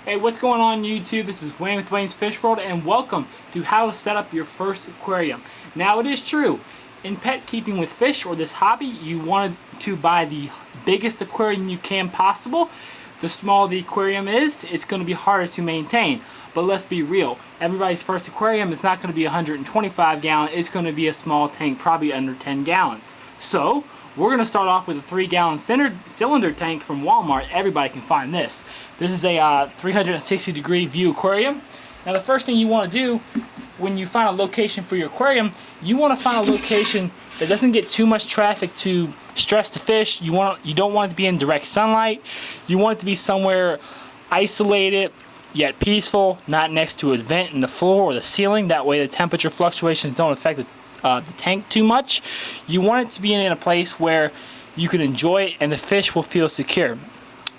Hey, what's going on YouTube? This is Wayne with Wayne's Fish World, and welcome to how to set up your first aquarium. Now, it is true, in pet keeping with fish or this hobby, you want to buy the biggest aquarium you can possible. The smaller the aquarium is, it's going to be harder to maintain. But let's be real, everybody's first aquarium is not going to be 125 gallon, it's going to be a small tank, probably under 10 gallons. So, we're going to start off with a 3-gallon cylinder tank from Walmart. Everybody can find this. This is a 360 degree view aquarium. Now the first thing you want to do when you find a location for your aquarium, you want to find a location that doesn't get too much traffic to stress the fish. You don't want it to be in direct sunlight. You want it to be somewhere isolated yet peaceful, not next to a vent in the floor or the ceiling. That way the temperature fluctuations don't affect the tank too much. You want it to be in a place where you can enjoy it and the fish will feel secure.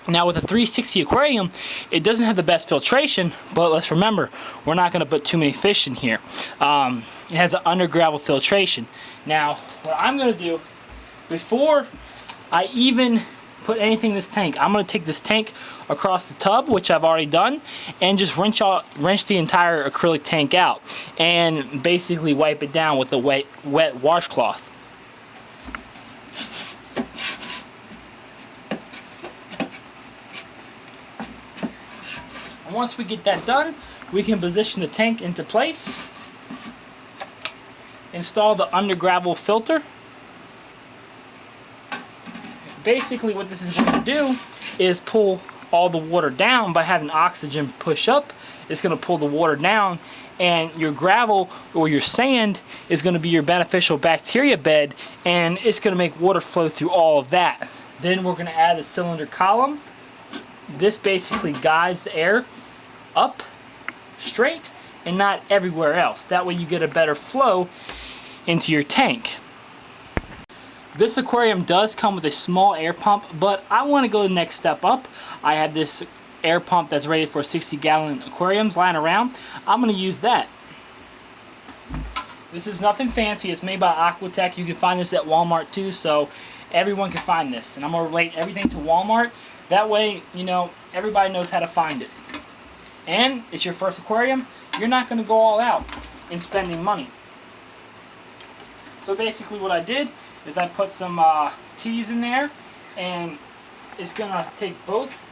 Now with a 360 aquarium, it doesn't have the best filtration, but let's remember, we're not going to put too many fish in here. It has an under gravel filtration. Now what I'm going to do, before I even put anything in this tank, I'm going to take this tank across the tub, which I've already done, and just wrench the entire acrylic tank out and basically wipe it down with a wet washcloth. And once we get that done, we can position the tank into place, install the under gravel filter. Basically what this is going to do is pull all the water down by having oxygen push up. It's going to pull the water down, and your gravel or your sand is going to be your beneficial bacteria bed, and it's going to make water flow through all of that. Then we're going to add a cylinder column. This basically guides the air up straight and not everywhere else. That way you get a better flow into your tank. This aquarium does come with a small air pump, but I want to go the next step up. I have this air pump that's rated for 60-gallon aquariums lying around. I'm going to use that. This is nothing fancy. It's made by Aquatech. You can find this at Walmart too, so everyone can find this. And I'm going to relate everything to Walmart. That way, you know, everybody knows how to find it. And it's your first aquarium. You're not going to go all out in spending money. So basically what I did is I put some T's in there, and it's going to take both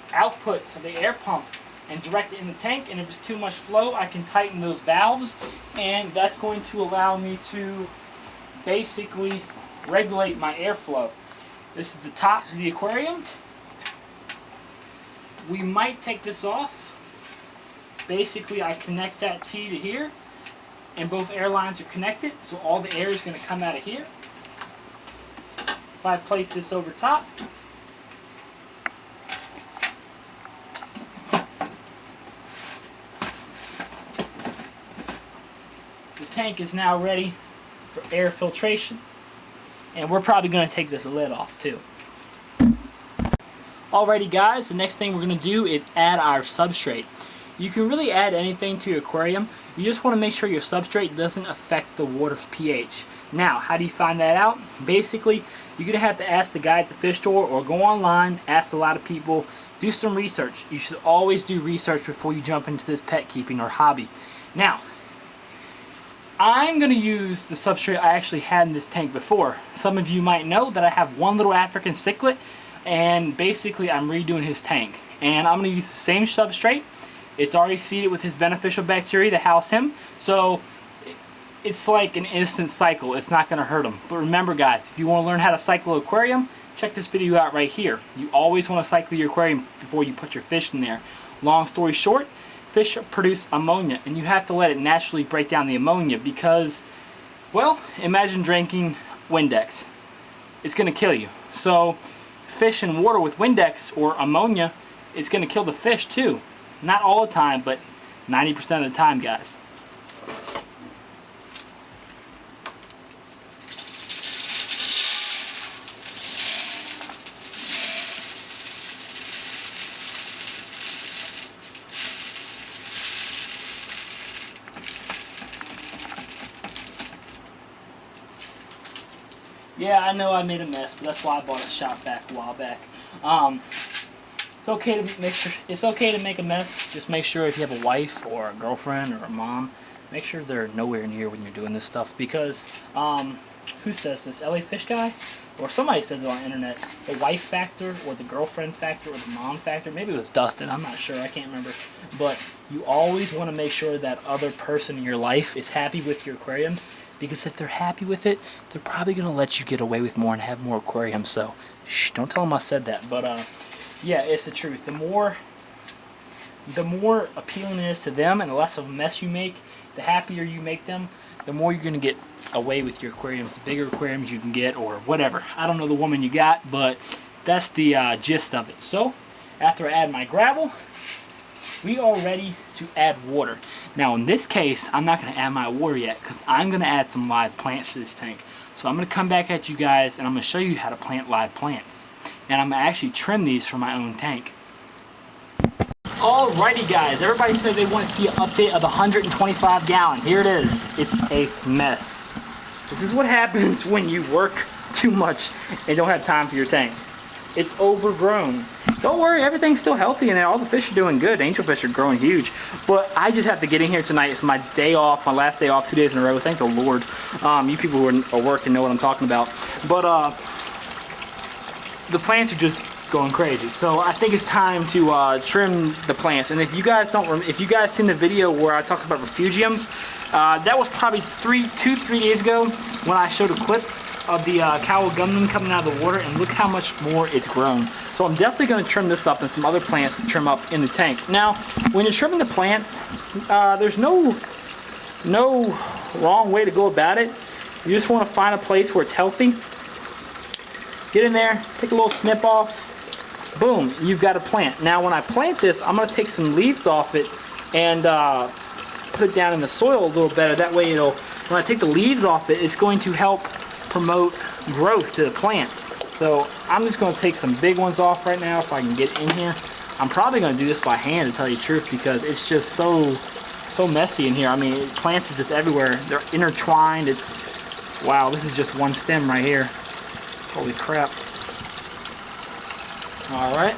outputs of the air pump and direct it in the tank, and if it's too much flow I can tighten those valves, and that's going to allow me to basically regulate my airflow. This is the top of the aquarium. We might take this off. Basically I connect that T to here, and both air lines are connected, so all the air is going to come out of here. If I place this over top, the tank is now ready for air filtration, and we're probably going to take this lid off too. Alrighty guys, the next thing we're going to do is add our substrate. You can really add anything to your aquarium. You just want to make sure your substrate doesn't affect the water's pH. Now, how do you find that out? Basically, you're going to have to ask the guy at the fish store or go online, ask a lot of people, do some research. You should always do research before you jump into this pet keeping or hobby. Now, I'm going to use the substrate I actually had in this tank before. Some of you might know that I have one little African cichlid, and basically I'm redoing his tank. And I'm going to use the same substrate. It's already seeded with his beneficial bacteria to house him, so it's like an instant cycle. It's not going to hurt him. But remember guys, if you want to learn how to cycle an aquarium, check this video out right here. You always want to cycle your aquarium before you put your fish in there. Long story short, fish produce ammonia, and you have to let it naturally break down the ammonia because, well, imagine drinking Windex. It's going to kill you. So fish in water with Windex or ammonia, it's going to kill the fish too. Not all the time, but 90% of the time, guys. Yeah, I know I made a mess, but that's why I bought a shop vac a while back. It's okay to make a mess. Just make sure if you have a wife or a girlfriend or a mom, make sure they're nowhere near when you're doing this stuff, because who says this? LA Fish Guy? Or somebody says it on the internet. The wife factor, or the girlfriend factor, or the mom factor. Maybe it was Dustin. I'm not sure. I can't remember. But you always want to make sure that other person in your life is happy with your aquariums. Because if they're happy with it, they're probably going to let you get away with more and have more aquariums. So, shh, don't tell them I said that. But, yeah, it's the truth. The more appealing it is to them and the less of a mess you make, the happier you make them, the more you're going to get away with your aquariums, the bigger aquariums you can get, or whatever. I don't know the woman you got, but that's the gist of it. So, after I add my gravel, we are ready to add water. Now, in this case, I'm not going to add my water yet, because I'm going to add some live plants to this tank. So I'm going to come back at you guys, and I'm going to show you how to plant live plants. And I'm going to actually trim these from my own tank. Alrighty guys, everybody said they want to see an update of the 125 gallon. Here it is. It's a mess. This is what happens when you work too much and don't have time for your tanks. It's overgrown. Don't worry, everything's still healthy in there. All the fish are doing good. Angelfish are growing huge. But I just have to get in here tonight. It's my day off, my last day off, 2 days in a row. Thank the Lord. You people who are working know what I'm talking about. But the plants are just going crazy. So I think it's time to trim the plants. And if you guys seen the video where I talked about refugiums, that was probably 2-3 days ago when I showed a clip of the Cowagumnum coming out of the water, and look how much more it's grown. So I'm definitely going to trim this up and some other plants to trim up in the tank. Now, when you're trimming the plants, there's no wrong way to go about it. You just want to find a place where it's healthy. Get in there, take a little snip off, boom, you've got a plant. Now when I plant this, I'm going to take some leaves off it and put it down in the soil a little better. That way when I take the leaves off it, it's going to help promote growth to the plant. So I'm just going to take some big ones off right now if I can get in here. I'm probably going to do this by hand, to tell you the truth, because it's just so messy in here. I mean, plants are just everywhere. They're intertwined. Wow, this is just one stem right here. Holy crap. Alright.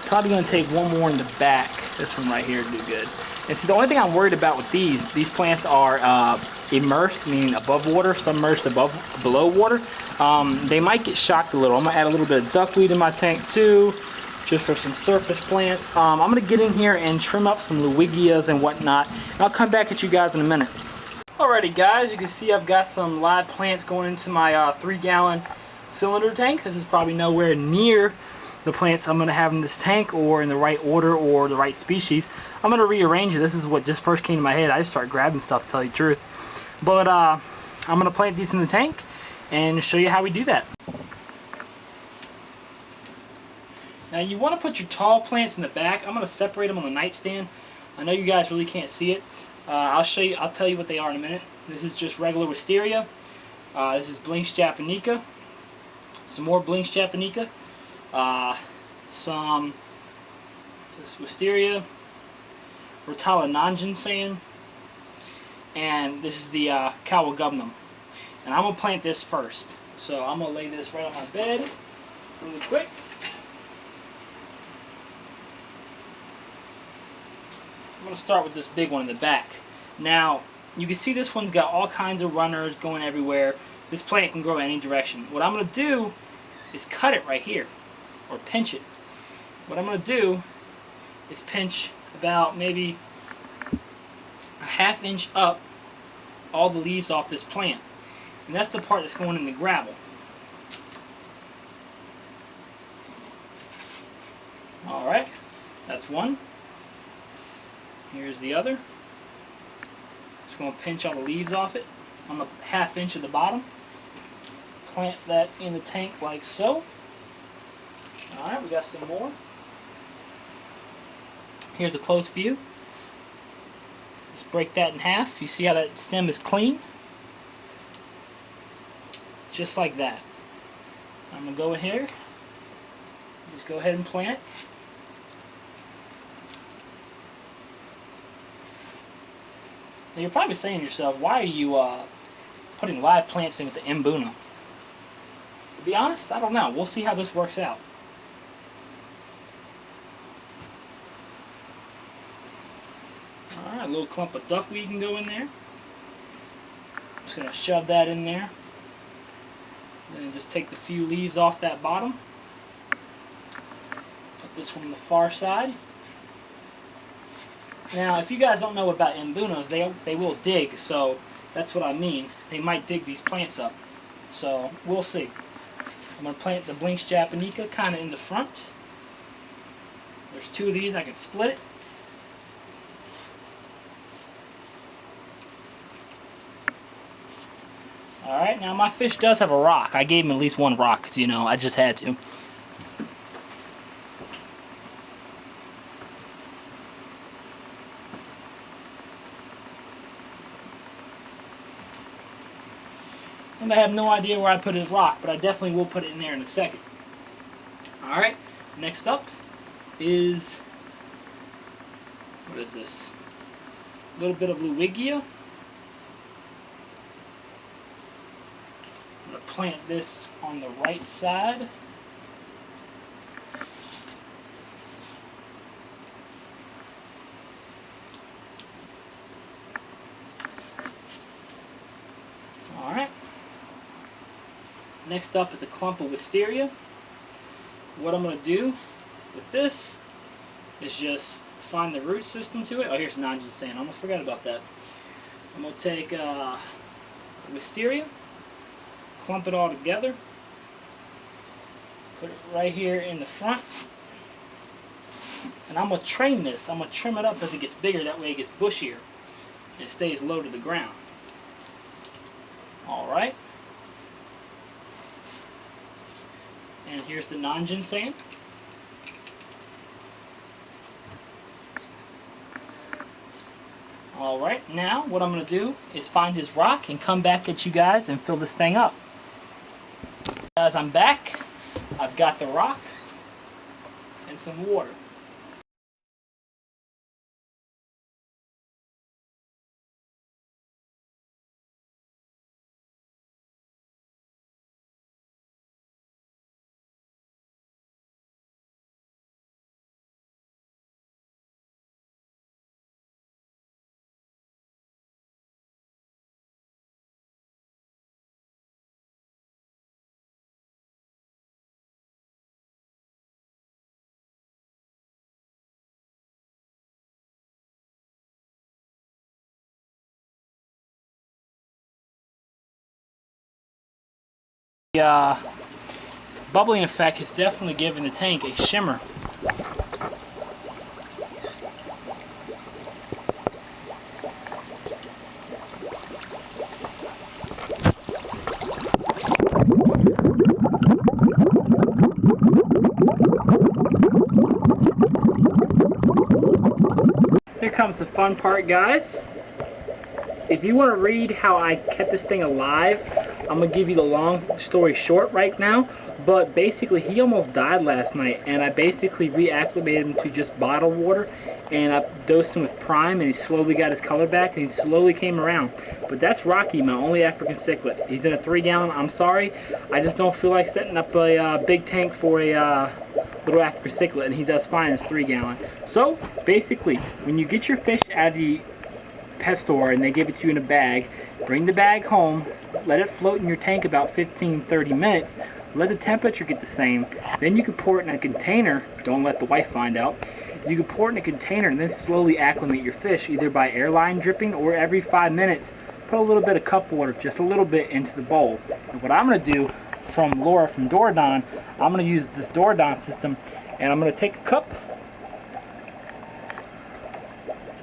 Probably going to take one more in the back. This one right here to do good. And see, the only thing I'm worried about with these plants are immersed, meaning above water, submerged below water. They might get shocked a little. I'm going to add a little bit of duckweed in my tank too, just for some surface plants. I'm going to get in here and trim up some Lewigias and whatnot. And I'll come back at you guys in a minute. Alrighty guys, you can see I've got some live plants going into my 3-gallon cylinder tank. This is probably nowhere near the plants I'm going to have in this tank, or in the right order, or the right species. I'm going to rearrange it. This is what just first came to my head. I just started grabbing stuff, to tell you the truth. But I'm going to plant these in the tank and show you how we do that. Now you want to put your tall plants in the back. I'm going to separate them on the nightstand. I know you guys really can't see it. I'll tell you what they are in a minute. This is just regular wisteria. This is Blinks japonica. Some more Blinks japonica. Some just wisteria, Rotala nanjinsan, and this is the Cowagumnum. And I'm going to plant this first. So I'm going to lay this right on my bed really quick. I'm going to start with this big one in the back. Now, you can see this one's got all kinds of runners going everywhere. This plant can grow any direction. What I'm going to do is cut it right here, or pinch it. What I'm going to do is pinch about maybe a ½ inch up all the leaves off this plant. And that's the part that's going in the gravel. Alright, that's one. Here's the other. Just going to pinch all the leaves off it on the ½ inch at the bottom. Plant that in the tank like so. Alright, we got some more. Here's a close view. Just break that in half. You see how that stem is clean? Just like that. I'm going to go in here. Just go ahead and plant. Now you're probably saying to yourself, why are you putting live plants in with the Mbuna? To be honest, I don't know. We'll see how this works out. Alright, a little clump of duckweed can go in there. Just going to shove that in there. Then just take the few leaves off that bottom. Put this from the far side. Now, if you guys don't know about mbunos, they will dig, so that's what I mean. They might dig these plants up. So, we'll see. I'm going to plant the Blinks japonica kind of in the front. There's 2 of these, I can split it. Alright, now my fish does have a rock. I gave him at least 1 rock, because, you know, I just had to. And I have no idea where I put his rock, but I definitely will put it in there in a second. Alright, next up is, what is this? A little bit of Luigia. I'm going to plant this on the right side. Alright. Next up is a clump of wisteria. What I'm going to do with this is just find the root system to it. Oh, here's Nanjin sand. I almost forgot about that. I'm going to take wisteria, clump it all together, put it right here in the front, and I'm going to train this. I'm going to trim it up as it gets bigger. That way it gets bushier and it stays low to the ground. Alright. And here's the Nanjin sand. Alright, now what I'm going to do is find his rock and come back at you guys and fill this thing up. Guys, I'm back. I've got the rock and some water. The bubbling effect has definitely given the tank a shimmer. Here comes the fun part, guys. If you want to read how I kept this thing alive, I'm going to give you the long story short right now. But basically, he almost died last night, and I basically reacclimated him to just bottled water, and I dosed him with Prime, and he slowly got his color back, and he slowly came around. But that's Rocky, my only African cichlid. He's in a 3-gallon. I'm sorry, I just don't feel like setting up a big tank for a little African cichlid, and he does fine as 3-gallon. So, basically, when you get your fish out of the pet store and they give it to you in a bag, bring the bag home, let it float in your tank about 15-30 minutes, let the temperature get the same, then you can pour it in a container. Don't let the wife find out. You can pour it in a container and then slowly acclimate your fish, either by airline dripping or every 5 minutes put a little bit of cup water, just a little bit, into the bowl. And what I'm going to do, from Laura from Doradon, I'm going to use this Doradon system, and I'm going to take a cup,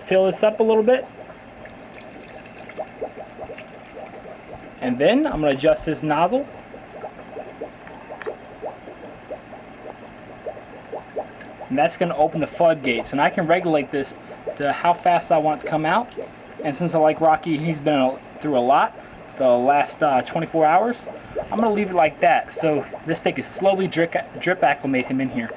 fill this up a little bit, and then I'm going to adjust this nozzle. And that's going to open the floodgates. And I can regulate this to how fast I want it to come out. And since I like Rocky, he's been through a lot the last 24 hours, I'm going to leave it like that. So this thing can slowly drip acclimate him in here.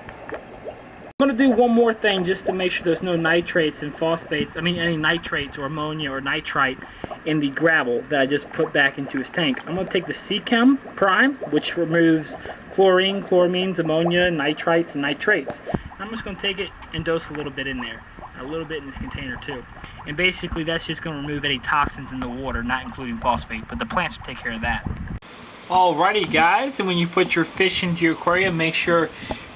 I'm going to do one more thing just to make sure there's no nitrates and phosphates, any nitrates or ammonia or nitrite in the gravel that I just put back into his tank. I'm going to take the Seachem Prime, which removes chlorine, chloramines, ammonia, nitrites, and nitrates. I'm just going to take it and dose a little bit in there. a little bit in this container too. And basically that's just going to remove any toxins in the water, not including phosphate, but the plants will take care of that. Alrighty guys, and when you put your fish into your aquarium, make sure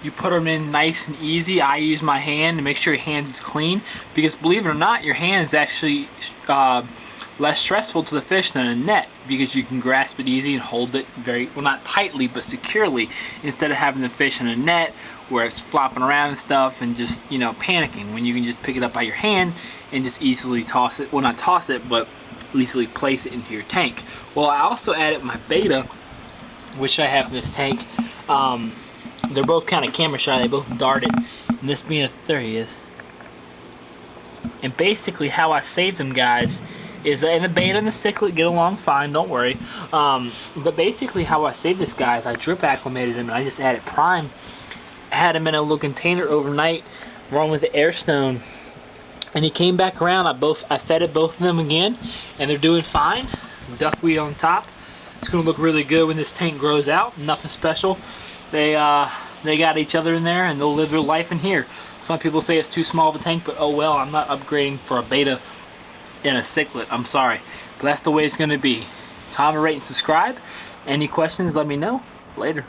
you put them in nice and easy. I use my hand to make sure your hands is clean, because believe it or not, your hand is actually less stressful to the fish than a net, because you can grasp it easy and hold it very, well, not tightly, but securely, instead of having the fish in a net where it's flopping around and stuff and just, you know, panicking, when you can just pick it up by your hand and just easily toss it, well, not toss it, but easily place it into your tank. Well, I also added my beta, which I have in this tank. They're both kind of camera shy, they both darted, and this being there he is. And basically how I saved them, guys, is and the beta and the cichlid get along fine, don't worry. But basically how I saved this guy is I drip acclimated him and I just added prime. I had him in a little container overnight, along with the air stone. And he came back around, I fed both of them again, and they're doing fine. Duckweed on top. It's gonna look really good when this tank grows out. Nothing special. They got each other in there and they'll live their life in here. Some people say it's too small of a tank, but oh well, I'm not upgrading for a beta and a cichlid. I'm sorry, but that's the way it's gonna be. Comment, rate, and subscribe. Any questions, let me know. Later.